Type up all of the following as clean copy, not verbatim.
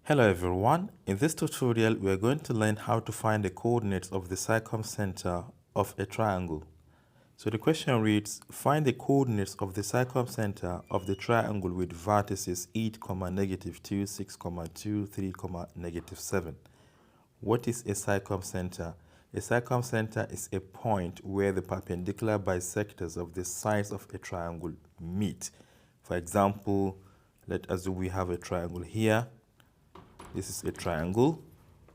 Hello everyone, in this tutorial we are going to learn how to find the coordinates of the circumcenter of a triangle. So the question reads, find the coordinates of the circumcenter of the triangle with vertices 8, -2, 6, 2, 3, -7. What is a circumcenter? A circumcenter is a point where the perpendicular bisectors of the sides of a triangle meet. For example, let us assume we have a triangle here. This is a triangle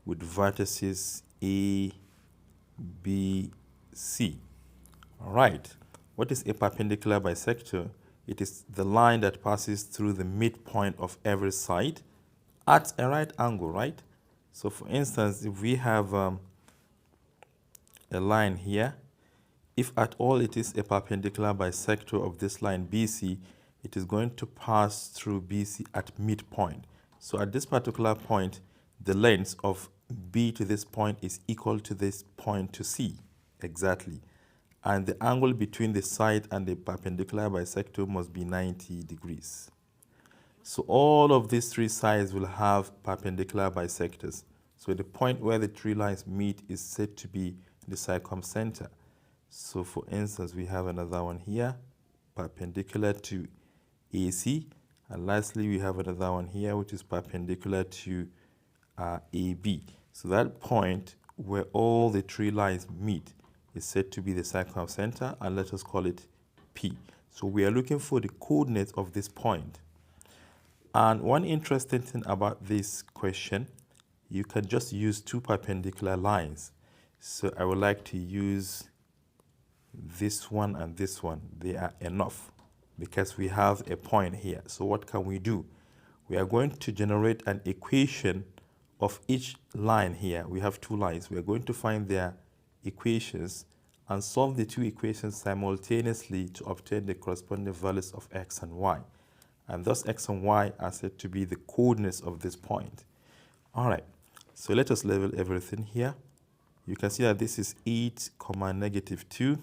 with vertices A, B, C. All right. What is a perpendicular bisector? It is the line that passes through the midpoint of every side at a right angle, right? So for instance, if we have a line here, if at all it is a perpendicular bisector of this line BC, it is going to pass through BC at midpoint. So at this particular point, the length of B to this point is equal to this point to C, exactly. And the angle between the side and the perpendicular bisector must be 90 degrees. So all of these three sides will have perpendicular bisectors. So the point where the three lines meet is said to be the circumcenter. So for instance, we have another one here, perpendicular to AC. And lastly, we have another one here, which is perpendicular to AB. So that point where all the three lines meet is said to be the circumcenter, and let us call it P. So we are looking for the coordinates of this point. And one interesting thing about this question, you can just use two perpendicular lines. So I would like to use this one and this one. They are enough because we have a point here. So what can we do? We are going to generate an equation of each line here. We have two lines. We are going to find their equations and solve the two equations simultaneously to obtain the corresponding values of x and y. And thus x and y are said to be the coordinates of this point. All right, so let us level everything here. You can see that this is 8, -2.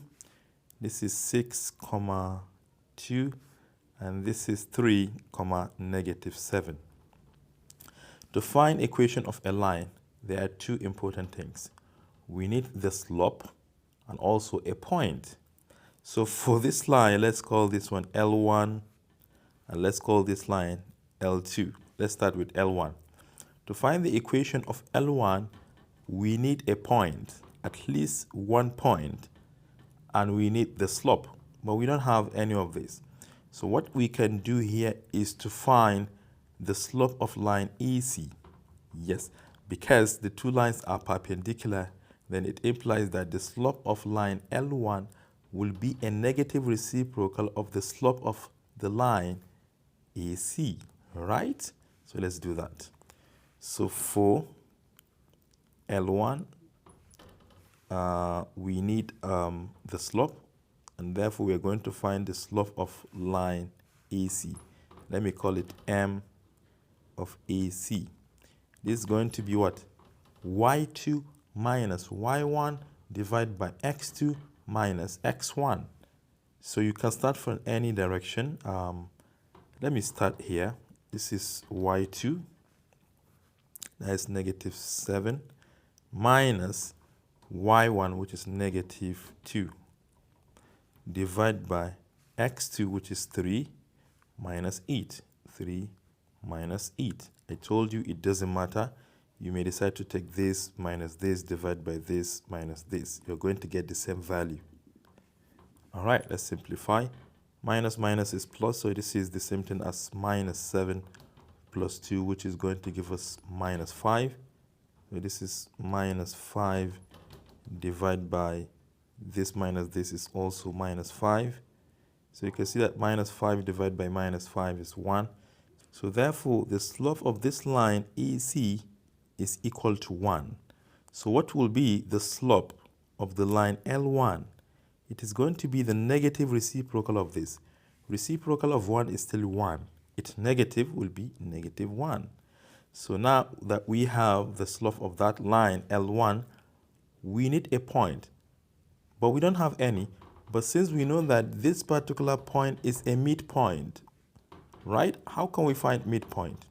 This is 6, 2, and this is 3, -7. To find equation of a line, there are two important things. We need the slope and also a point. So for this line, let's call this one L1, and let's call this line L2. Let's start with L1. To find the equation of L1, we need a point, at least one point, and we need the slope, but we don't have any of this. So what we can do here is to find the slope of line AC. Yes, because the two lines are perpendicular, then it implies that the slope of line L1 will be a negative reciprocal of the slope of the line AC, right? So let's do that. So for L1, we need the slope, and therefore we are going to find the slope of line AC. Let me call it M of AC. This is going to be what? Y2 minus Y1 divided by X2 minus X1. So you can start from any direction. Let me start here. This is Y2. That is -7 minus Y1, which is -2, divided by X2, which is 3 minus 8. 3 minus 8. I told you it doesn't matter. You may decide to take this minus this, divide by this minus this. You're going to get the same value. All right, let's simplify. Minus minus is plus, so this is the same thing as -7 plus 2, which is going to give us -5. So this is -5 divided by this minus this is also -5. So you can see that -5 divided by -5 is 1. So therefore, the slope of this line AC is equal to 1. So what will be the slope of the line L1? It is going to be the negative reciprocal of this. Reciprocal of 1 is still 1. Its negative will be -1. So now that we have the slope of that line L1, we need a point, but we don't have any. But since we know that this particular point is a midpoint, right? How can we find midpoint?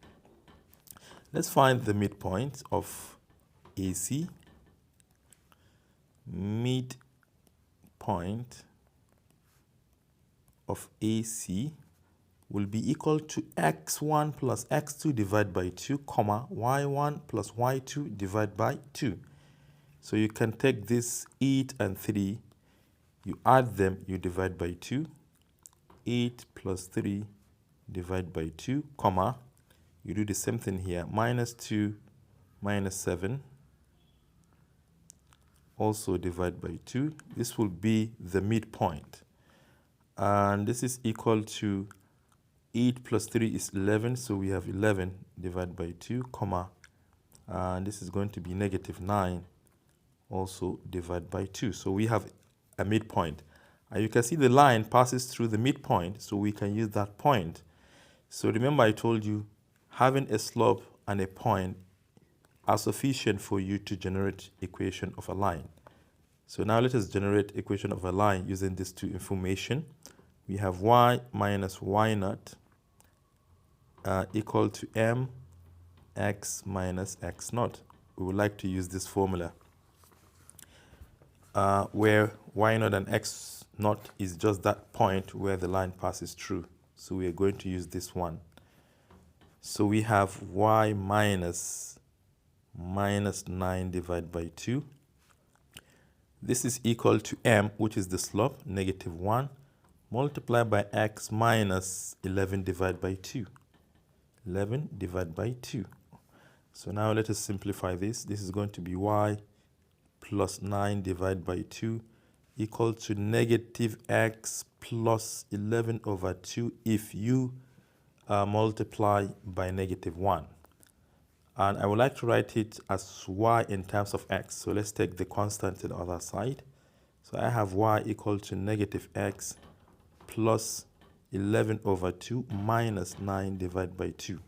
Let's find the midpoint of AC. Midpoint of AC will be equal to x1 plus x2 divided by 2, comma, y1 plus y2 divided by 2. So you can take this 8 and 3, you add them, you divide by 2. 8 plus 3 divided by 2, comma, you do the same thing here, minus 2 minus 7, also divide by 2. This will be the midpoint. And this is equal to 8 plus 3 is 11, so we have 11 divided by 2, comma, and this is going to be negative 9, also divided by 2. So we have a midpoint. And you can see the line passes through the midpoint, so we can use that point. So remember I told you having a slope and a point are sufficient for you to generate equation of a line. So now let us generate equation of a line using these two information. We have y minus y naught equal to mx minus x naught. We would like to use this formula where y naught and x naught is just that point where the line passes through. So we are going to use this one. So we have y minus 9 divided by 2. This is equal to m, which is the slope, negative 1, multiplied by x minus 11 divided by 2. 11 divided by 2. So now let us simplify this. This is going to be y plus 9 divided by 2 equal to negative x plus 11 over 2 if you multiply by negative 1. And I would like to write it as y in terms of x. So let's take the constant to the other side. So I have y equal to negative x plus 11 over 2 minus 9 divided by 2.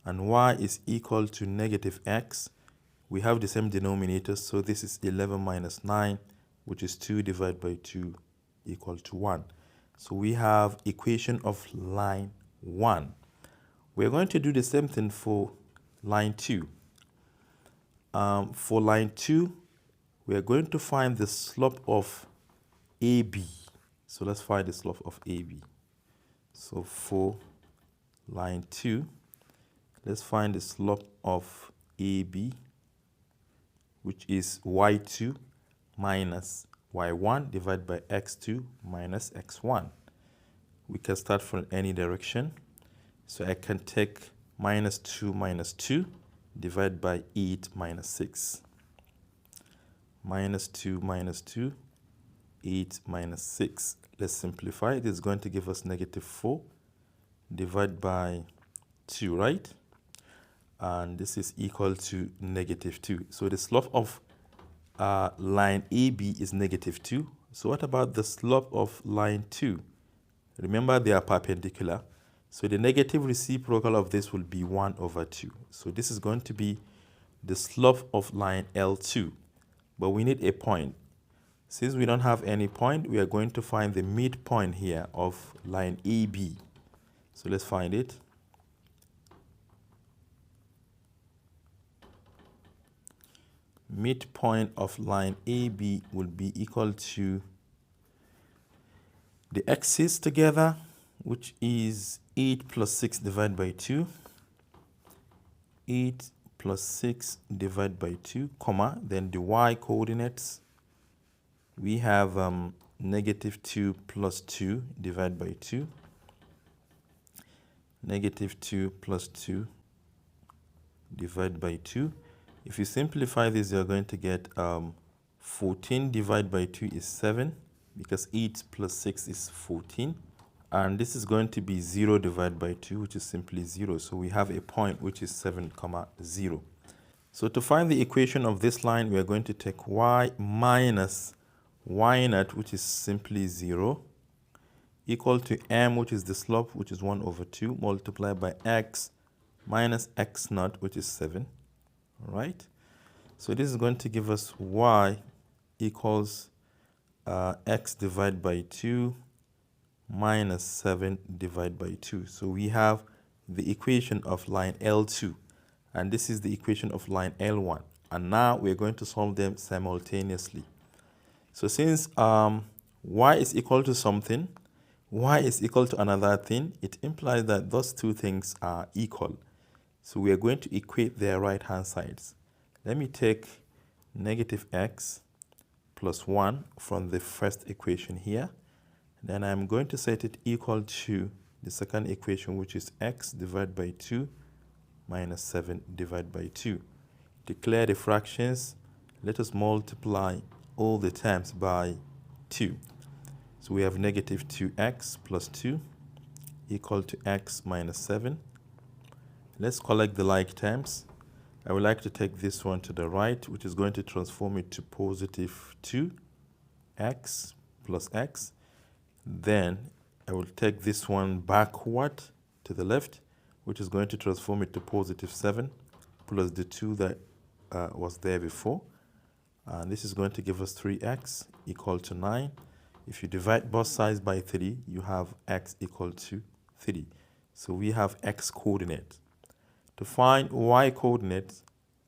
And y is equal to negative x. We have the same denominator, so this is 11 minus 9, which is 2 divided by 2 equal to 1. So we have equation of line 1. We're going to do the same thing for line 2. For line 2, we are going to find the slope of AB. So let's find the slope of AB. So for line 2, let's find the slope of AB, which is y2 minus y1 divided by x2 minus x1. We can start from any direction. So I can take minus 2 divided by 8 minus 6. Minus 2 minus 2, 8 minus 6. Let's simplify. It is going to give us negative 4 divided by 2, right? And this is equal to negative 2. So the slope of line AB is negative 2. So what about the slope of line 2? Remember they are perpendicular. So the negative reciprocal of this will be 1 over 2. So this is going to be the slope of line L2. But we need a point. Since we don't have any point, we are going to find the midpoint here of line AB. So let's find it. Midpoint of line AB will be equal to the x's together, which is 8 plus 6 divided by 2. 8 plus 6 divided by 2, comma, then the y coordinates. We have negative 2 plus 2 divided by 2. Negative 2 plus 2 divided by 2. If you simplify this, you're going to get 14 divided by 2 is 7, because 8 plus 6 is 14. And this is going to be 0 divided by 2, which is simply 0. So we have a point which is 7, 0. So to find the equation of this line, we are going to take y minus y naught, which is simply 0, equal to m, which is the slope, which is 1 over 2, multiplied by x minus x naught, which is 7. All right? So this is going to give us y equals x divided by 2 minus 7 divided by 2. So we have the equation of line L2, and this is the equation of line L1. And now we're going to solve them simultaneously. So since y is equal to something, y is equal to another thing, it implies that those two things are equal. So we are going to equate their right-hand sides. Let me take negative x plus 1 from the first equation here. Then I'm going to set it equal to the second equation, which is x divided by 2 minus 7 divided by 2. Declare the fractions. Let us multiply all the terms by 2. So we have negative 2x plus 2 equal to x minus 7. Let's collect the like terms. I would like to take this one to the right, which is going to transform it to positive 2x plus x. Then I will take this one backward to the left, which is going to transform it to positive 7 plus the 2 that was there before. And this is going to give us 3x equal to 9. If you divide both sides by 3, you have x equal to 3. So we have x coordinate. To find y coordinates,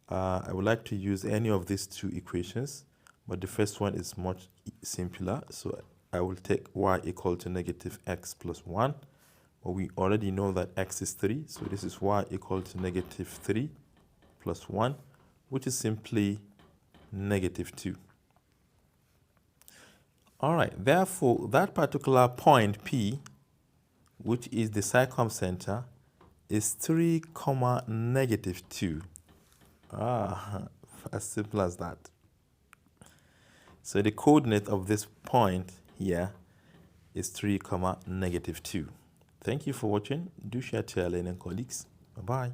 I would like to use any of these two equations, but the first one is much simpler. So I will take y equal to negative x plus 1. But we already know that x is 3, so this is y equal to negative 3 plus 1, which is simply negative 2. All right, therefore, that particular point P, which is the circumcenter, is 3, negative 2. As simple as that. So the coordinate of this point here is 3, negative 2. Thank you for watching. Do share to your learning colleagues. Bye-bye.